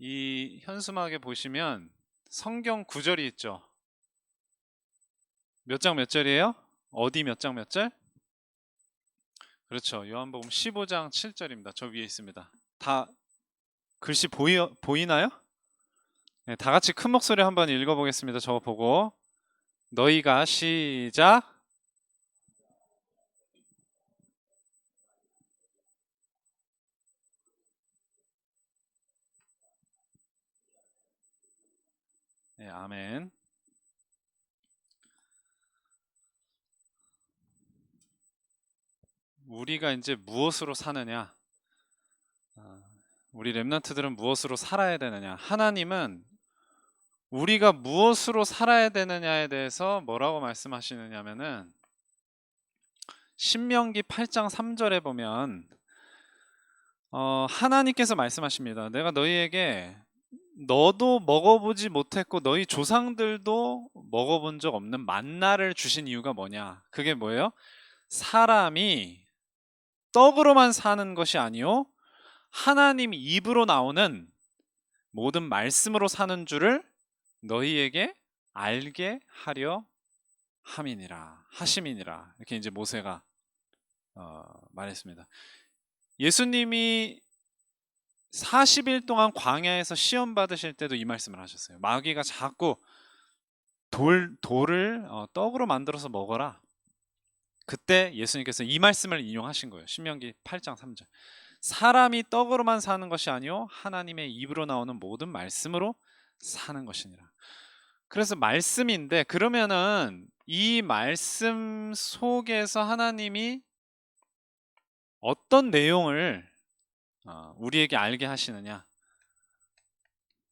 이 현수막에 보시면 성경 구절이 있죠. 몇 장 몇 절이에요? 어디 몇 장 몇 절? 그렇죠. 요한복음 15장 7절입니다. 저 위에 있습니다. 다 글씨 보이나요? 네, 다 같이 큰 목소리 한번 읽어보겠습니다. 저거 보고 너희가 시작. 네, 아멘. 우리가 이제 무엇으로 사느냐? 우리 렘넌트들은 무엇으로 살아야 되느냐? 하나님은 우리가 무엇으로 살아야 되느냐에 대해서 뭐라고 말씀하시느냐면은 신명기 8장 3절에 보면 하나님께서 말씀하십니다. 내가 너희에게 너도 먹어보지 못했고 너희 조상들도 먹어본 적 없는 만나를 주신 이유가 뭐냐? 그게 뭐예요? 사람이 떡으로만 사는 것이 아니요 하나님 입으로 나오는 모든 말씀으로 사는 줄을 너희에게 알게 하려 하심이니라. 이렇게 이제 모세가 말했습니다. 예수님이 40일 동안 광야에서 시험 받으실 때도 이 말씀을 하셨어요. 마귀가 자꾸 돌을 떡으로 만들어서 먹어라. 그때 예수님께서 이 말씀을 인용하신 거예요. 신명기 8장 3절. 사람이 떡으로만 사는 것이 아니요 하나님의 입으로 나오는 모든 말씀으로 사는 것이니라. 그래서 말씀인데 그러면은 이 말씀 속에서 하나님이 어떤 내용을 우리에게 알게 하시느냐?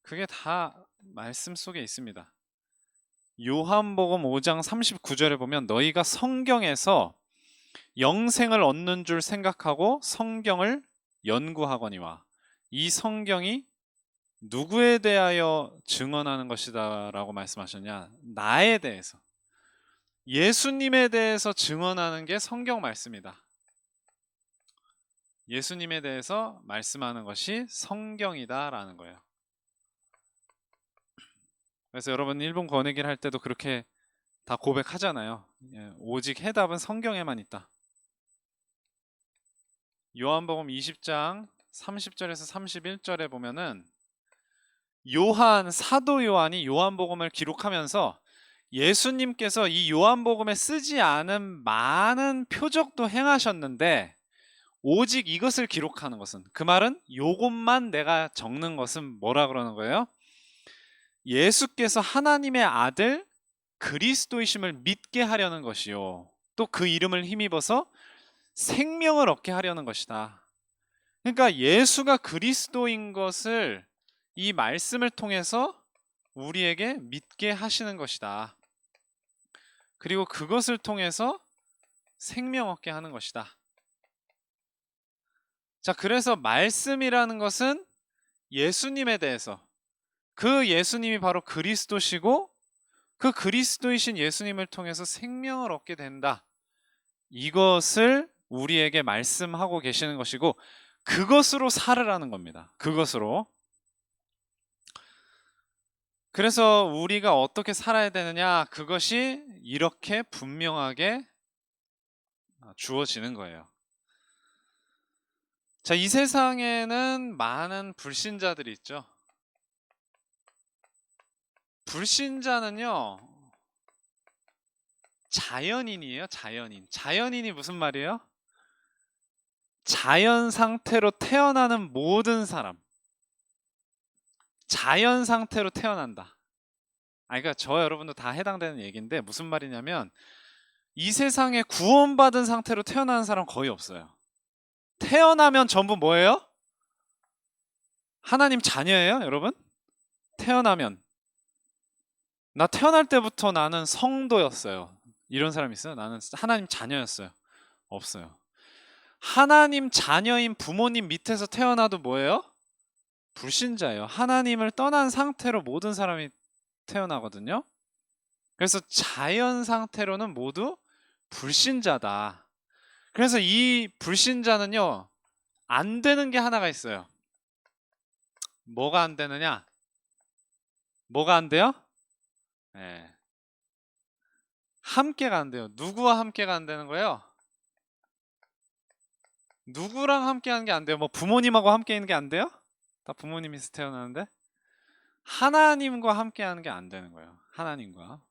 그게 다 말씀 속에 있습니다. 요한복음 5장 39절에 보면 너희가 성경에서 영생을 얻는 줄 생각하고 성경을 연구하거니와 이 성경이 누구에 대하여 증언하는 것이다 라고 말씀하셨냐? 나에 대해서, 예수님에 대해서 증언하는 게 성경 말씀이다. 예수님에 대해서 말씀하는 것이 성경이다 라는 거예요. 그래서 여러분 일본 권익일 할 때도 그렇게 다 고백하잖아요. 오직 해답은 성경에만 있다. 요한복음 20장 30절에서 31절에 보면은 사도 요한이 요한복음을 기록하면서 예수님께서 이 요한복음에 쓰지 않은 많은 표적도 행하셨는데 오직 이것을 기록하는 것은, 그 말은 요것만 내가 적는 것은 뭐라 그러는 거예요? 예수께서 하나님의 아들 그리스도이심을 믿게 하려는 것이요 또 그 이름을 힘입어서 생명을 얻게 하려는 것이다. 그러니까 예수가 그리스도인 것을 이 말씀을 통해서 우리에게 믿게 하시는 것이다. 그리고 그것을 통해서 생명 얻게 하는 것이다. 자, 그래서 말씀이라는 것은 예수님에 대해서, 그 예수님이 바로 그리스도시고 그 그리스도이신 예수님을 통해서 생명을 얻게 된다. 이것을 우리에게 말씀하고 계시는 것이고 그것으로 살으라는 겁니다. 그것으로. 그래서 우리가 어떻게 살아야 되느냐, 그것이 이렇게 분명하게 주어지는 거예요. 자, 이 세상에는 많은 불신자들이 있죠. 불신자는요, 자연인이에요, 자연인. 자연인이 무슨 말이에요? 자연 상태로 태어나는 모든 사람. 자연 상태로 태어난다. 그러니까 저 여러분도 다 해당되는 얘기인데 무슨 말이냐면 이 세상에 구원받은 상태로 태어나는 사람 거의 없어요. 태어나면 전부 뭐예요? 하나님 자녀예요, 여러분? 태어나면. 나 태어날 때부터 나는 성도였어요. 이런 사람 있어요? 나는 하나님 자녀였어요. 없어요. 하나님 자녀인 부모님 밑에서 태어나도 뭐예요? 불신자예요. 하나님을 떠난 상태로 모든 사람이 태어나거든요. 그래서 자연 상태로는 모두 불신자다. 그래서 이 불신자는요, 안 되는 게 하나가 있어요. 뭐가 안 되느냐? 뭐가 안 돼요? 예. 함께가 안 돼요. 누구와 함께가 안 되는 거예요? 누구랑 함께하는 게 안 돼요? 뭐 부모님하고 함께 있는 게 안 돼요? 다 부모님이 태어나는데 하나님과 함께하는 게 안 되는 거예요. 하나님과.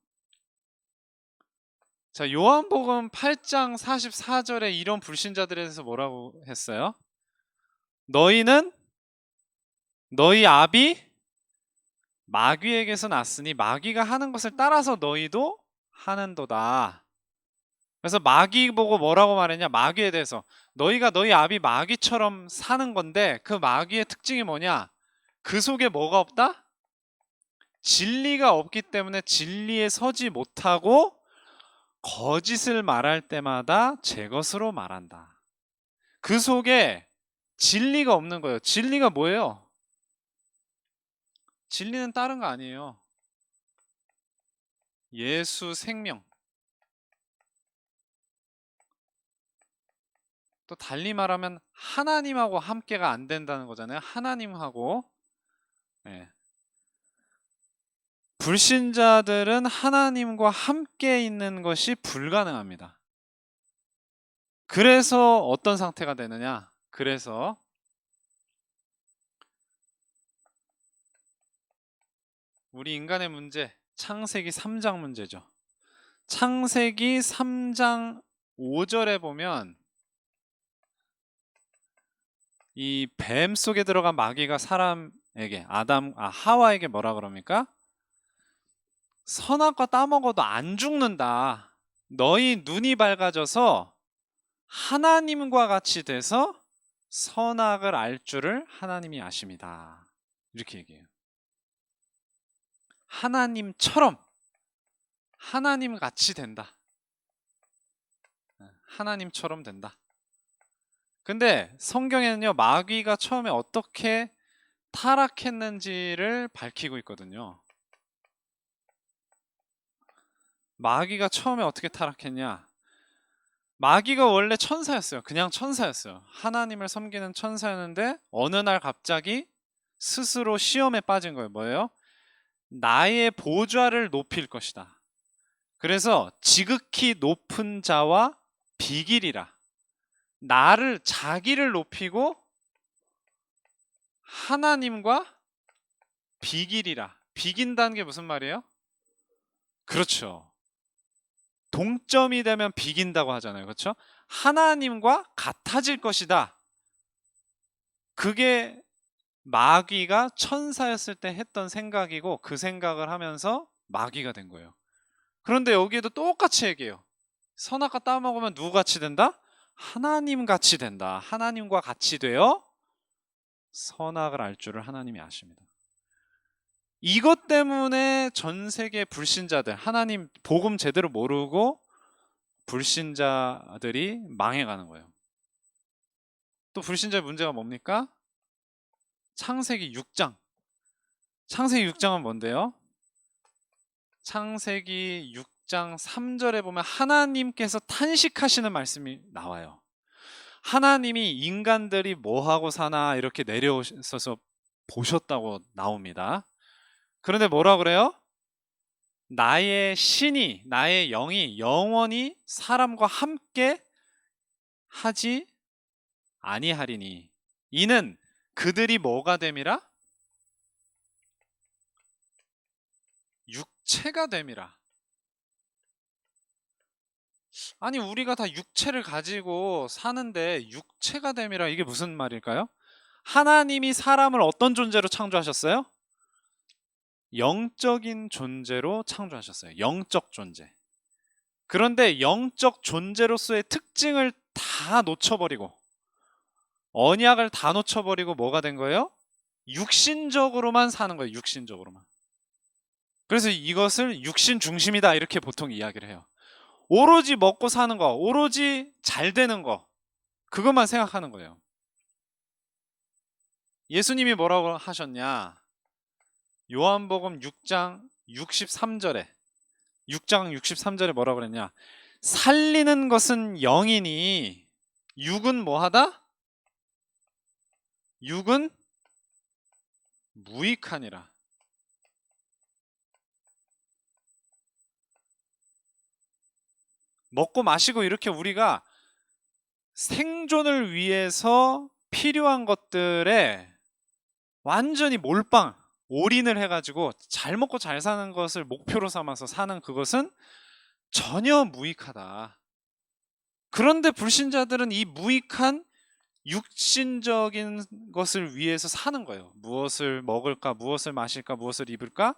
자, 요한복음 8장 44절에 이런 불신자들에 대해서 뭐라고 했어요? 너희는 너희 아비 마귀에게서 났으니 마귀가 하는 것을 따라서 너희도 하는도다. 그래서 마귀 보고 뭐라고 말했냐? 마귀에 대해서 너희가 너희 아비 마귀처럼 사는 건데 그 마귀의 특징이 뭐냐? 그 속에 뭐가 없다? 진리가 없기 때문에 진리에 서지 못하고 거짓을 말할 때마다 제 것으로 말한다. 그 속에 진리가 없는 거예요. 진리가 뭐예요? 진리는 다른 거 아니에요. 예수 생명. 또 달리 말하면 하나님하고 함께가 안 된다는 거잖아요. 하나님하고. 예. 불신자들은 하나님과 함께 있는 것이 불가능합니다. 그래서 어떤 상태가 되느냐? 그래서 우리 인간의 문제, 창세기 3장 문제죠. 창세기 3장 5절에 보면 이 뱀 속에 들어간 마귀가 사람에게 하와에게 뭐라 그럽니까? 선악과 따먹어도 안 죽는다. 너희 눈이 밝아져서 하나님과 같이 돼서 선악을 알 줄을 하나님이 아십니다. 이렇게 얘기해요. 하나님처럼 하나님 같이 된다. 하나님처럼 된다. 근데 성경에는요, 마귀가 처음에 어떻게 타락했는지를 밝히고 있거든요. 마귀가 처음에 어떻게 타락했냐? 마귀가 원래 천사였어요. 그냥 천사였어요. 하나님을 섬기는 천사였는데 어느 날 갑자기 스스로 시험에 빠진 거예요. 뭐예요? 나의 보좌를 높일 것이다. 그래서 지극히 높은 자와 비기리라. 자기를 높이고 하나님과 비기리라. 비긴다는 게 무슨 말이에요? 그렇죠. 동점이 되면 비긴다고 하잖아요. 그렇죠? 하나님과 같아질 것이다. 그게 마귀가 천사였을 때 했던 생각이고 그 생각을 하면서 마귀가 된 거예요. 그런데 여기에도 똑같이 얘기해요. 선악과 따먹으면 누구 같이 된다? 하나님 같이 된다. 하나님과 같이 되어 선악을 알 줄을 하나님이 아십니다. 이것 때문에 전 세계 불신자들, 하나님 복음 제대로 모르고 불신자들이 망해가는 거예요. 또 불신자의 문제가 뭡니까? 창세기 6장. 창세기 6장은 뭔데요? 창세기 6장 3절에 보면 하나님께서 탄식하시는 말씀이 나와요. 하나님이 인간들이 뭐하고 사나 이렇게 내려오셔서 보셨다고 나옵니다. 그런데 뭐라 그래요? 나의 신이, 나의 영이 영원히 사람과 함께 하지 아니하리니 이는 그들이 뭐가 됨이라? 육체가 됨이라. 아니 우리가 다 육체를 가지고 사는데 육체가 됨이라 이게 무슨 말일까요? 하나님이 사람을 어떤 존재로 창조하셨어요? 영적인 존재로 창조하셨어요. 영적 존재. 그런데 영적 존재로서의 특징을 다 놓쳐버리고 언약을 다 놓쳐버리고 뭐가 된 거예요? 육신적으로만 사는 거예요. 육신적으로만. 그래서 이것을 육신 중심이다 이렇게 보통 이야기를 해요. 오로지 먹고 사는 거, 오로지 잘 되는 거, 그것만 생각하는 거예요. 예수님이 뭐라고 하셨냐? 요한복음 6장 63절에 6장 63절에 뭐라고 그랬냐? 살리는 것은 영이니 육은 뭐하다? 육은 무익하니라. 먹고 마시고 이렇게 우리가 생존을 위해서 필요한 것들에 완전히 몰빵, 올인을 해가지고 잘 먹고 잘 사는 것을 목표로 삼아서 사는 그것은 전혀 무익하다. 그런데 불신자들은 이 무익한 육신적인 것을 위해서 사는 거예요. 무엇을 먹을까, 무엇을 마실까, 무엇을 입을까?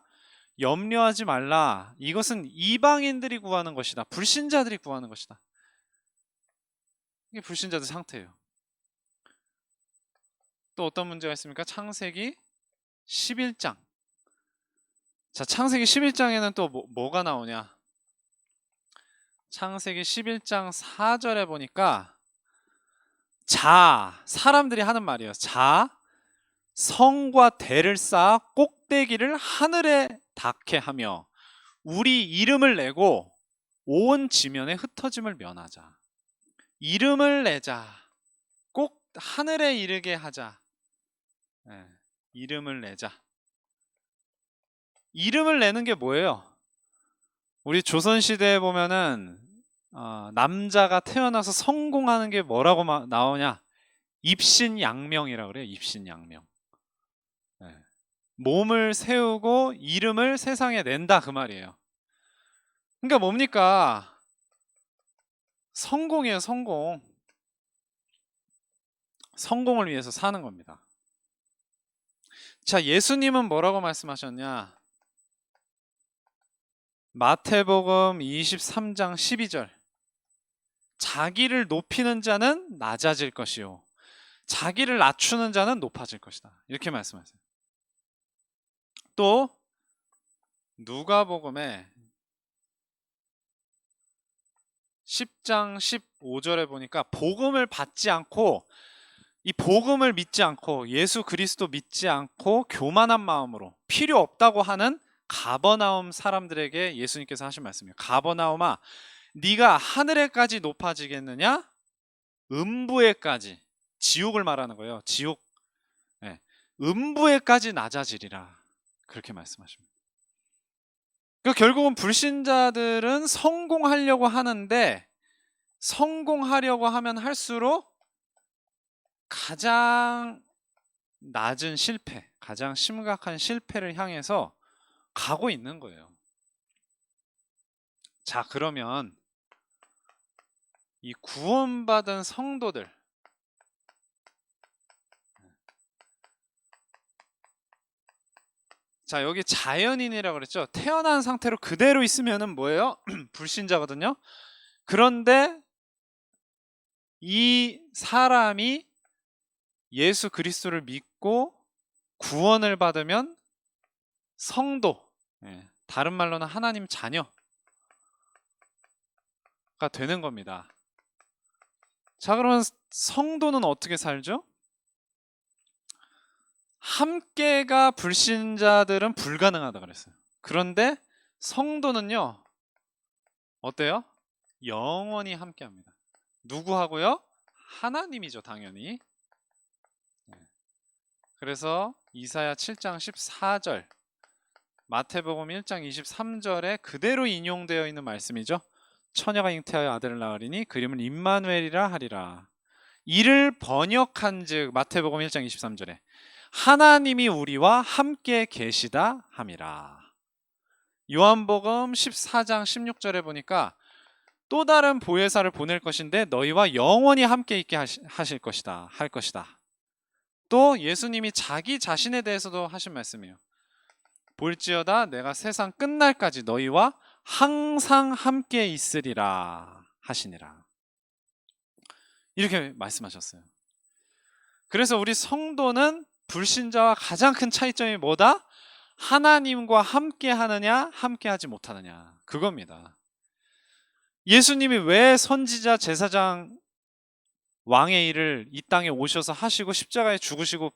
염려하지 말라. 이것은 이방인들이 구하는 것이다. 불신자들이 구하는 것이다. 이게 불신자들 상태예요. 또 어떤 문제가 있습니까? 창세기 11장. 자, 창세기 11장에는 또 뭐가 나오냐? 창세기 11장 4절에 보니까 사람들이 하는 말이에요. 성과 대를 쌓아 꼭대기를 하늘에 닿게 하며 우리 이름을 내고 온 지면에 흩어짐을 면하자. 이름을 내자. 꼭 하늘에 이르게 하자. 네, 이름을 내자. 이름을 내는 게 뭐예요? 우리 조선시대에 보면은 남자가 태어나서 성공하는 게 뭐라고 나오냐? 입신양명이라고 그래요. 입신양명. 네. 몸을 세우고 이름을 세상에 낸다 그 말이에요. 그러니까 뭡니까? 성공이에요. 성공. 성공을 위해서 사는 겁니다. 자, 예수님은 뭐라고 말씀하셨냐? 마태복음 23장 12절. 자기를 높이는 자는 낮아질 것이요 자기를 낮추는 자는 높아질 것이다. 이렇게 말씀하세요. 또 누가복음에 10장 15절에 보니까 복음을 받지 않고 이 복음을 믿지 않고 예수 그리스도 믿지 않고 교만한 마음으로 필요 없다고 하는 가버나움 사람들에게 예수님께서 하신 말씀이에요. 가버나움아, 네가 하늘에까지 높아지겠느냐? 음부에까지, 지옥을 말하는 거예요. 지옥. 네. 음부에까지 낮아지리라. 그렇게 말씀하십니다. 그러니까 결국은 불신자들은 성공하려고 하는데 성공하려고 하면 할수록 가장 낮은 실패, 가장 심각한 실패를 향해서 가고 있는 거예요. 자, 그러면 이 구원받은 성도들, 자, 여기 자연인이라고 그랬죠. 태어난 상태로 그대로 있으면은 뭐예요? 불신자거든요. 그런데 이 사람이 예수 그리스도를 믿고 구원을 받으면 성도, 다른 말로는 하나님 자녀가 되는 겁니다. 자, 그러면 성도는 어떻게 살죠? 함께가 불신자들은 불가능하다 그랬어요. 그런데 성도는요, 어때요? 영원히 함께합니다. 누구하고요? 하나님이죠, 당연히. 그래서 이사야 7장 14절, 마태복음 1장 23절에 그대로 인용되어 있는 말씀이죠. 처녀가 잉태하여 아들을 낳으리니 그 이름을 임마누엘이라 하리라. 이를 번역한즉 마태복음 1장 23절에 하나님이 우리와 함께 계시다 함이라. 요한복음 14장 16절에 보니까 또 다른 보혜사를 보낼 것인데 너희와 영원히 함께 있게 하실 것이다, 할 것이다. 또 예수님이 자기 자신에 대해서도 하신 말씀이에요. 볼지어다 내가 세상 끝날까지 너희와 항상 함께 있으리라 하시니라. 이렇게 말씀하셨어요. 그래서 우리 성도는 불신자와 가장 큰 차이점이 뭐다? 하나님과 함께 하느냐, 함께 하지 못하느냐. 그겁니다. 예수님이 왜 선지자, 제사장, 왕의 일을 이 땅에 오셔서 하시고 십자가에 죽으시고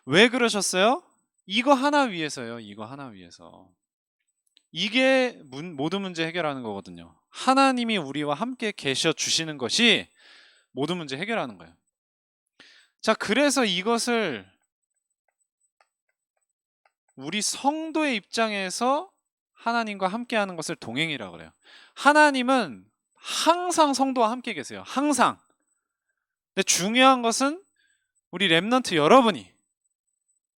왜 그러셨어요? 이거 하나 위해서요. 이거 하나 위해서. 이게 모든 문제 해결하는 거거든요. 하나님이 우리와 함께 계셔 주시는 것이 모든 문제 해결하는 거예요. 자, 그래서 이것을 우리 성도의 입장에서 하나님과 함께하는 것을 동행이라고 그래요. 하나님은 항상 성도와 함께 계세요. 항상. 근데 중요한 것은 우리 렘넌트 여러분이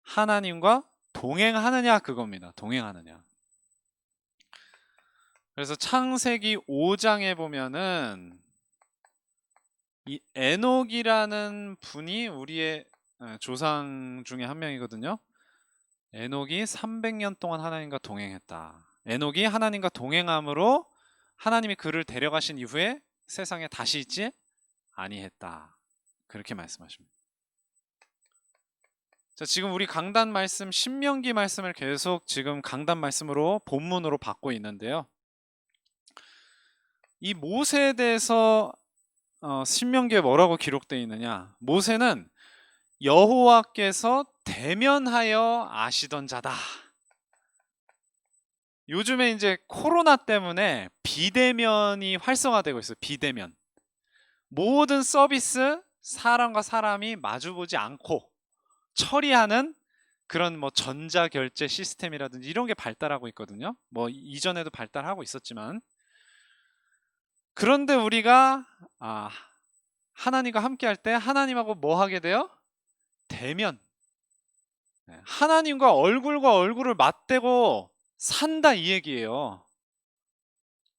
하나님과 동행하느냐 그겁니다. 동행하느냐. 그래서 창세기 5장에 보면은 이 에녹이라는 분이 우리의 조상 중에 한 명이거든요. 에녹이 300년 동안 하나님과 동행했다. 에녹이 하나님과 동행함으로 하나님이 그를 데려가신 이후에 세상에 다시 있지 아니했다. 그렇게 말씀하십니다. 자, 지금 우리 강단 말씀 신명기 말씀을 계속 지금 강단 말씀으로 본문으로 받고 있는데요. 이 모세에 대해서 신명기에 뭐라고 기록되어 있느냐? 모세는 여호와께서 대면하여 아시던 자다. 요즘에 이제 코로나 때문에 비대면이 활성화되고 있어요. 비대면. 모든 서비스 사람과 사람이 마주보지 않고 처리하는 그런 뭐 전자결제 시스템이라든지 이런 게 발달하고 있거든요. 뭐 이전에도 발달하고 있었지만 그런데 우리가 하나님과 함께 할 때 하나님하고 뭐 하게 돼요? 대면. 하나님과 얼굴과 얼굴을 맞대고 산다 이 얘기예요.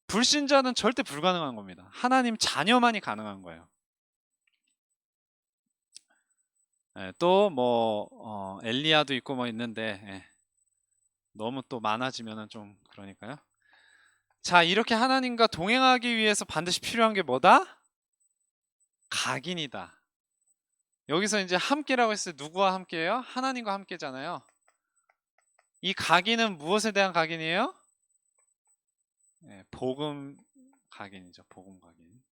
불신자는 절대 불가능한 겁니다. 하나님 자녀만이 가능한 거예요. 또 뭐 엘리야도 있고 뭐 있는데 너무 또 많아지면은 좀 그러니까요. 자, 이렇게 하나님과 동행하기 위해서 반드시 필요한 게 뭐다? 각인이다. 여기서 이제 함께라고 했을 때 누구와 함께예요? 하나님과 함께잖아요. 이 각인은 무엇에 대한 각인이에요? 복음 각인이죠. 복음 각인.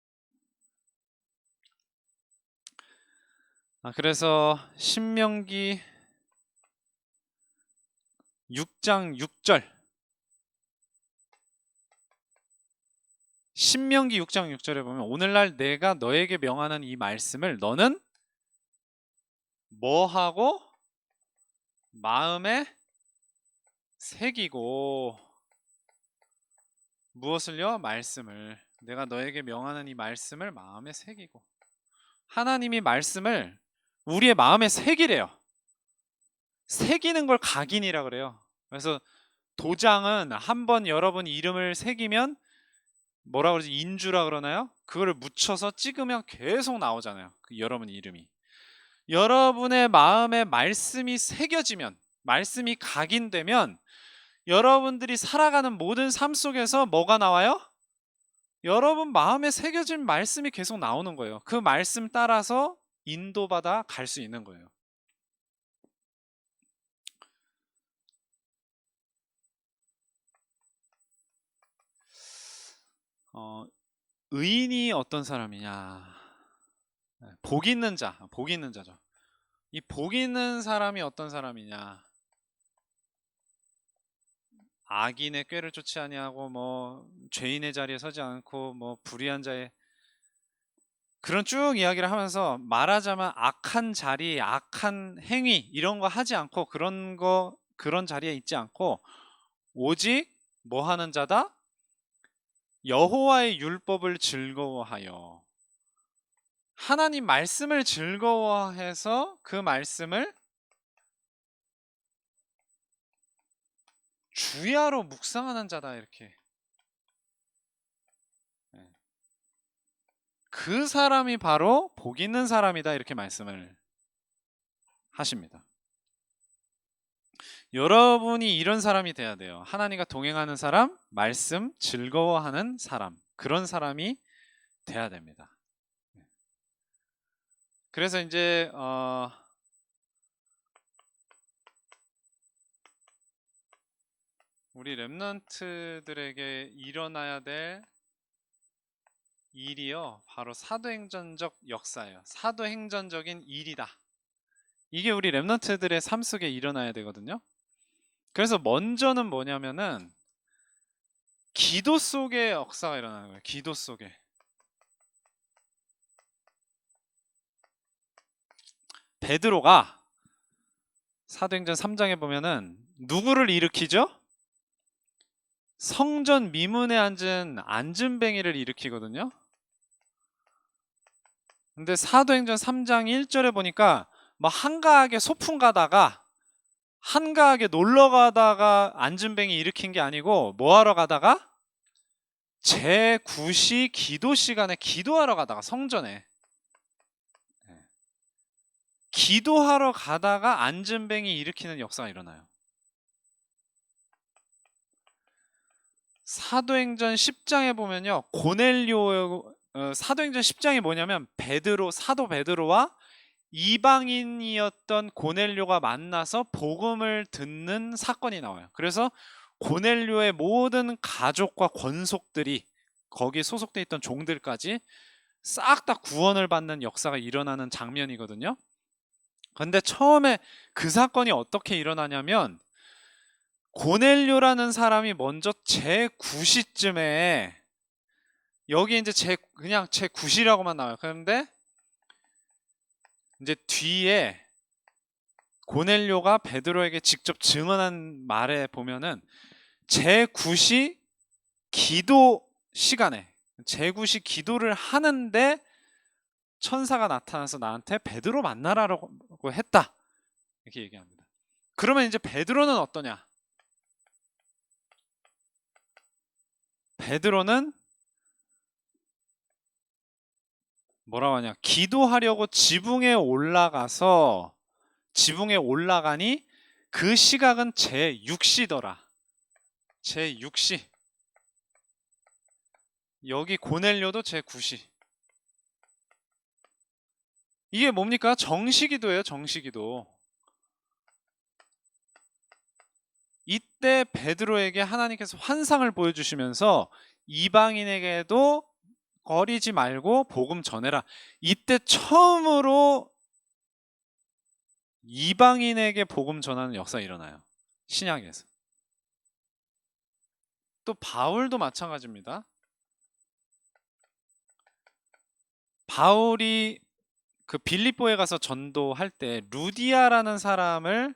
그래서 신명기 6장 6절 신명기 6장 6절에 보면 오늘날 내가 너에게 명하는 이 말씀을 너는 뭐하고 마음에 새기고 무엇을요? 말씀을 내가 너에게 명하는 이 말씀을 마음에 새기고 하나님이 말씀을 우리의 마음에 새기래요. 새기는 걸 각인이라 그래요. 그래서 도장은 한번 여러분 이름을 새기면 뭐라 그러지? 인주라 그러나요? 그거를 묻혀서 찍으면 계속 나오잖아요. 그 여러분 이름이. 여러분의 마음에 말씀이 새겨지면 말씀이 각인되면 여러분들이 살아가는 모든 삶 속에서 뭐가 나와요? 여러분 마음에 새겨진 말씀이 계속 나오는 거예요. 그 말씀 따라서 인도받아 갈 수 있는 거예요. 의인이 어떤 사람이냐? 복 있는 자, 복 있는 자죠. 이 복 있는 사람이 어떤 사람이냐? 악인의 꾀를 쫓지 아니하고 뭐 죄인의 자리에 서지 않고 뭐 불의한 자의 그런 쭉 이야기를 하면서 말하자면 악한 자리, 악한 행위 이런 거 하지 않고 그런 자리에 있지 않고 오직 뭐 하는 자다? 여호와의 율법을 즐거워하여 하나님 말씀을 즐거워해서 그 말씀을 주야로 묵상하는 자다 이렇게 그 사람이 바로 복 있는 사람이다 이렇게 말씀을 하십니다. 여러분이 이런 사람이 돼야 돼요. 하나님과 동행하는 사람, 말씀 즐거워하는 사람 그런 사람이 돼야 됩니다. 그래서 이제 우리 렘넌트들에게 일어나야 될 일이요 바로 사도행전적 역사예요. 사도행전적인 일이다. 이게 우리 렘넌트들의 삶 속에 일어나야 되거든요. 그래서 먼저는 뭐냐면은 기도 속에 역사가 일어나는 거예요. 기도 속에. 베드로가 사도행전 3장에 보면은 누구를 일으키죠? 성전 미문에 앉은 안진뱅이를 일으키거든요. 근데 사도행전 3장 1절에 보니까 뭐 한가하게 소풍 가다가 한가하게 놀러 가다가 안진뱅이 일으킨 게 아니고 뭐 하러 가다가 제9시 기도 시간에 기도하러 가다가 성전에 기도하러 가다가 안진뱅이 일으키는 역사가 일어나요. 사도행전 10장에 보면요. 사도행전 10장이 뭐냐면 사도 베드로와 이방인이었던 고넬료가 만나서 복음을 듣는 사건이 나와요. 그래서 고넬료의 모든 가족과 권속들이 거기에 소속돼 있던 종들까지 싹 다 구원을 받는 역사가 일어나는 장면이거든요. 근데 처음에 그 사건이 어떻게 일어나냐면 고넬료라는 사람이 먼저 제9시쯤에 여기 이제 그냥 제9시라고만 나와요. 그런데 이제 뒤에 고넬료가 베드로에게 직접 증언한 말에 보면은 제9시 기도 시간에 제9시 기도를 하는데 천사가 나타나서 나한테 베드로 만나라고 했다. 이렇게 얘기합니다. 그러면 이제 베드로는 어떠냐? 베드로는 뭐라고 하냐? 기도하려고 지붕에 올라가니 그 시각은 제6시더라. 제6시. 여기 고넬료도 제9시. 이게 뭡니까? 정시기도예요. 정시기도. 이때 베드로에게 하나님께서 환상을 보여주시면서 이방인에게도 거리지 말고 복음 전해라. 이때 처음으로 이방인에게 복음 전하는 역사가 일어나요. 신약에서. 또 바울도 마찬가지입니다. 바울이 그 빌립보에 가서 전도할 때 루디아라는 사람을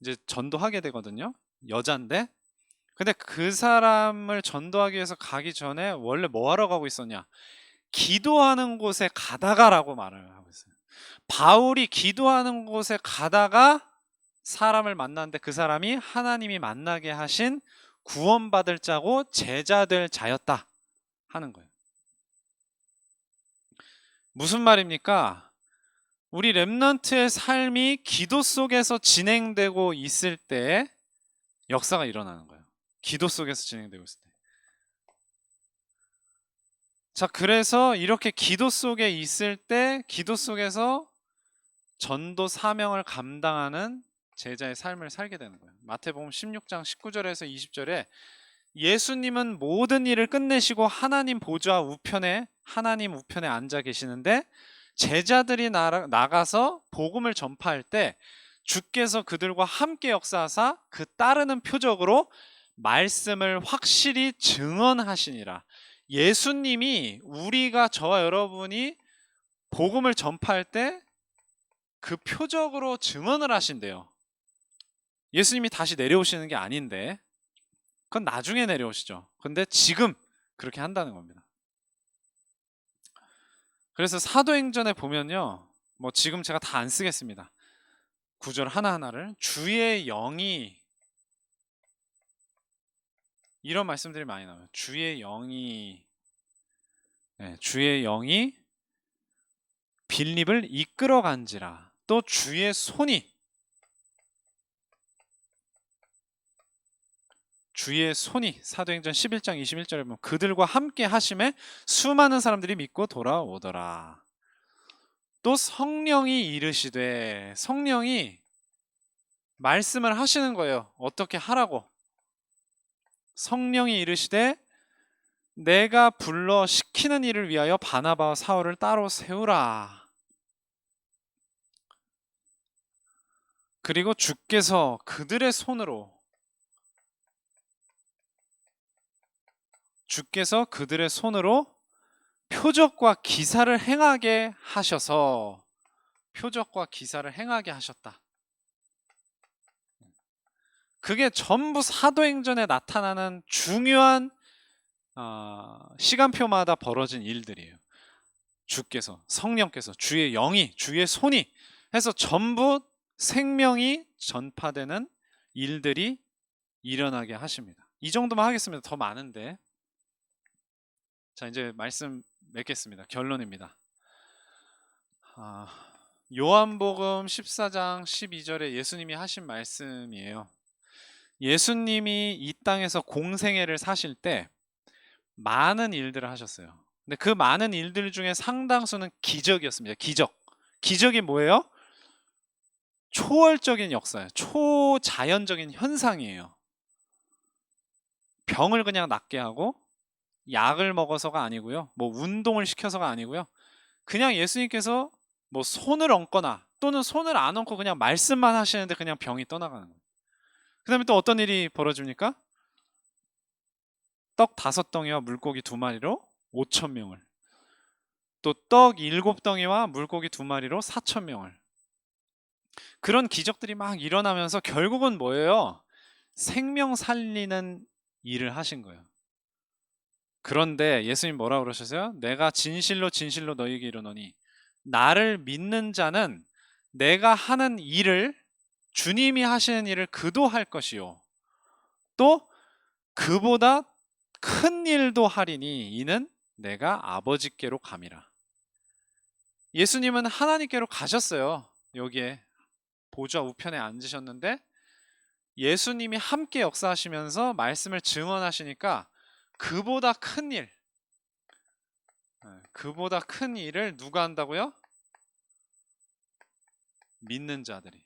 이제 전도하게 되거든요. 여잔데. 근데 그 사람을 전도하기 위해서 가기 전에 원래 뭐 하러 가고 있었냐? 기도하는 곳에 가다가라고 말을 하고 있어요. 바울이 기도하는 곳에 가다가 사람을 만났는데 그 사람이 하나님이 만나게 하신 구원받을 자고 제자될 자였다 하는 거예요. 무슨 말입니까? 우리 렘넌트의 삶이 기도 속에서 진행되고 있을 때 역사가 일어나는 거예요. 기도 속에서 진행되고 있을 때. 자, 그래서 이렇게 기도 속에 있을 때 기도 속에서 전도 사명을 감당하는 제자의 삶을 살게 되는 거예요. 마태복음 16장 19절에서 20절에 예수님은 모든 일을 끝내시고 하나님 우편에 앉아 계시는데 제자들이 나가서 복음을 전파할 때 주께서 그들과 함께 역사하사 그 따르는 표적으로 말씀을 확실히 증언하시니라. 예수님이 저와 여러분이 복음을 전파할 때 그 표적으로 증언을 하신대요. 예수님이 다시 내려오시는 게 아닌데 그건 나중에 내려오시죠. 근데 지금 그렇게 한다는 겁니다. 그래서 사도행전에 보면요. 뭐 지금 제가 다 안 쓰겠습니다. 구절 하나하나를 주의 영이 이런 말씀들이 많이 나와요. 주의 영이 빌립을 이끌어 간지라. 또 주의 손이 사도행전 11장 21절에 보면 그들과 함께 하심에 수많은 사람들이 믿고 돌아오더라. 또 성령이 말씀을 하시는 거예요. 어떻게 하라고. 성령이 이르시되 내가 불러 시키는 일을 위하여 바나바와 사울을 따로 세우라. 그리고 주께서 그들의 손으로 표적과 기사를 행하게 하셨다. 그게 전부 사도행전에 나타나는 중요한 시간표마다 벌어진 일들이에요. 주께서, 성령께서, 주의 영이, 주의 손이 해서 전부 생명이 전파되는 일들이 일어나게 하십니다. 이 정도만 하겠습니다. 더 많은데. 자, 이제 말씀 맺겠습니다. 결론입니다. 요한복음 14장 12절에 예수님이 하신 말씀이에요. 예수님이 이 땅에서 공생애를 사실 때 많은 일들을 하셨어요. 근데 그 많은 일들 중에 상당수는 기적이었습니다. 기적. 기적이 뭐예요? 초월적인 역사예요. 초자연적인 현상이에요. 병을 그냥 낫게 하고 약을 먹어서가 아니고요. 뭐 운동을 시켜서가 아니고요. 그냥 예수님께서 뭐 손을 얹거나 또는 손을 안 얹고 그냥 말씀만 하시는데 그냥 병이 떠나가는 거예요. 그 다음에 또 어떤 일이 벌어집니까? 떡 5덩이와 물고기 2마리로 5,000명을, 또 떡 7덩이와 물고기 2마리로 4,000명을. 그런 기적들이 막 일어나면서 결국은 뭐예요? 생명 살리는 일을 하신 거예요. 그런데 예수님 뭐라고 그러셨어요? 내가 진실로 진실로 너희에게 이르노니 나를 믿는 자는 내가 하는 일을, 주님이 하시는 일을 그도 할 것이요 또 그보다 큰 일도 하리니 이는 내가 아버지께로 감이라. 예수님은 하나님께로 가셨어요. 여기에 보좌 우편에 앉으셨는데 예수님이 함께 역사하시면서 말씀을 증언하시니까 그보다 큰 일, 그보다 큰 일을 누가 한다고요? 믿는 자들이.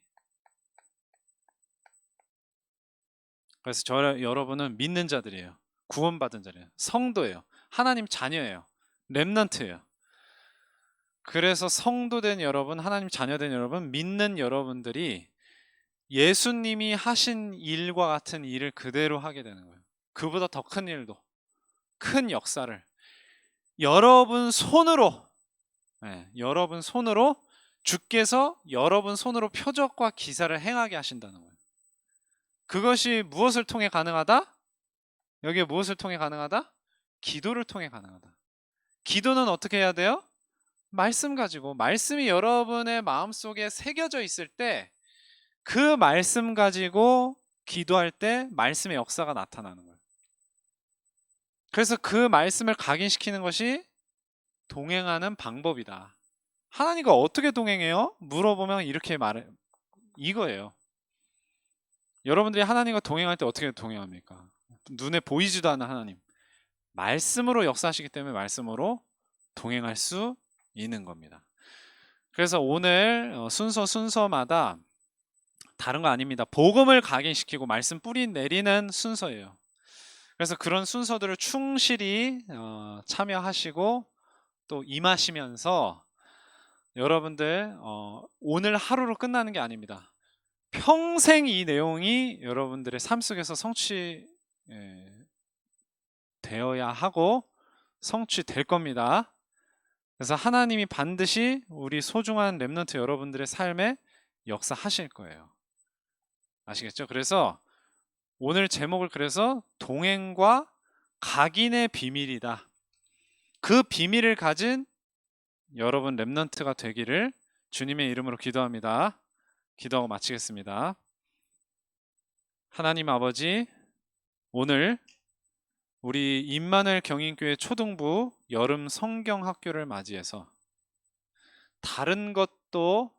그래서 여러분은 믿는 자들이에요. 구원받은 자들이에요. 성도예요. 하나님 자녀예요. 렘넌트예요. 그래서 성도된 여러분, 하나님 자녀된 여러분, 믿는 여러분들이 예수님이 하신 일과 같은 일을 그대로 하게 되는 거예요. 그보다 더 큰 일도, 큰 역사를 여러분 손으로, 여러분 손으로, 주께서 여러분 손으로 표적과 기사를 행하게 하신다는 거예요. 그것이 무엇을 통해 가능하다? 여기에 무엇을 통해 가능하다? 기도를 통해 가능하다. 기도는 어떻게 해야 돼요? 말씀 가지고, 말씀이 여러분의 마음속에 새겨져 있을 때 그 말씀 가지고 기도할 때 말씀의 역사가 나타나는 거예요. 그래서 그 말씀을 각인시키는 것이 동행하는 방법이다. 하나님과 어떻게 동행해요? 물어보면 이렇게 말해. 이거예요. 여러분들이 하나님과 동행할 때 어떻게 동행합니까? 눈에 보이지도 않는 하나님. 말씀으로 역사하시기 때문에 말씀으로 동행할 수 있는 겁니다. 그래서 오늘 순서마다 다른 거 아닙니다. 복음을 각인시키고 말씀 뿌리 내리는 순서예요. 그래서 그런 순서들을 충실히 참여하시고 또 임하시면서 여러분들 오늘 하루로 끝나는 게 아닙니다. 평생 이 내용이 여러분들의 삶 속에서 성취되어야 하고 성취될 겁니다. 그래서 하나님이 반드시 우리 소중한 렘넌트 여러분들의 삶에 역사하실 거예요. 아시겠죠? 그래서 오늘 제목을 그래서 동행과 각인의 비밀이다. 그 비밀을 가진 여러분 렘넌트가 되기를 주님의 이름으로 기도합니다. 기도하고 마치겠습니다. 하나님 아버지, 오늘 우리 임마누엘 경인교회 초등부 여름 성경학교를 맞이해서 다른 것도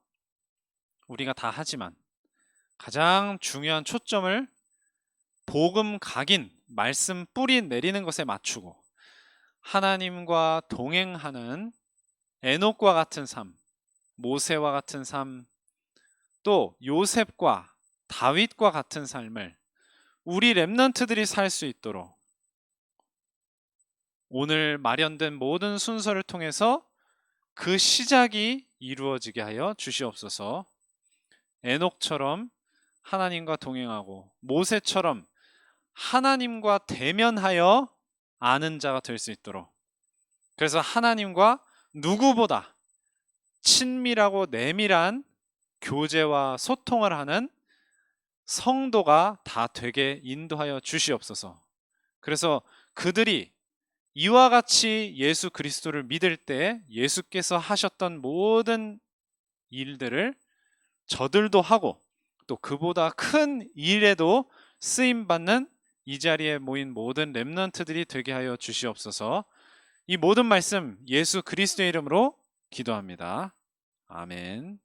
우리가 다 하지만 가장 중요한 초점을 복음 각인, 말씀 뿌리 내리는 것에 맞추고 하나님과 동행하는 에녹과 같은 삶, 모세와 같은 삶, 또 요셉과 다윗과 같은 삶을 우리 렘넌트들이 살 수 있도록 오늘 마련된 모든 순서를 통해서 그 시작이 이루어지게 하여 주시옵소서. 에녹처럼 하나님과 동행하고 모세처럼 하나님과 대면하여 아는 자가 될 수 있도록, 그래서 하나님과 누구보다 친밀하고 내밀한 교제와 소통을 하는 성도가 다 되게 인도하여 주시옵소서. 그래서 그들이 이와 같이 예수 그리스도를 믿을 때 예수께서 하셨던 모든 일들을 저들도 하고 또 그보다 큰 일에도 쓰임 받는 이 자리에 모인 모든 렘넌트들이 되게 하여 주시옵소서. 이 모든 말씀 예수 그리스도의 이름으로 기도합니다. 아멘.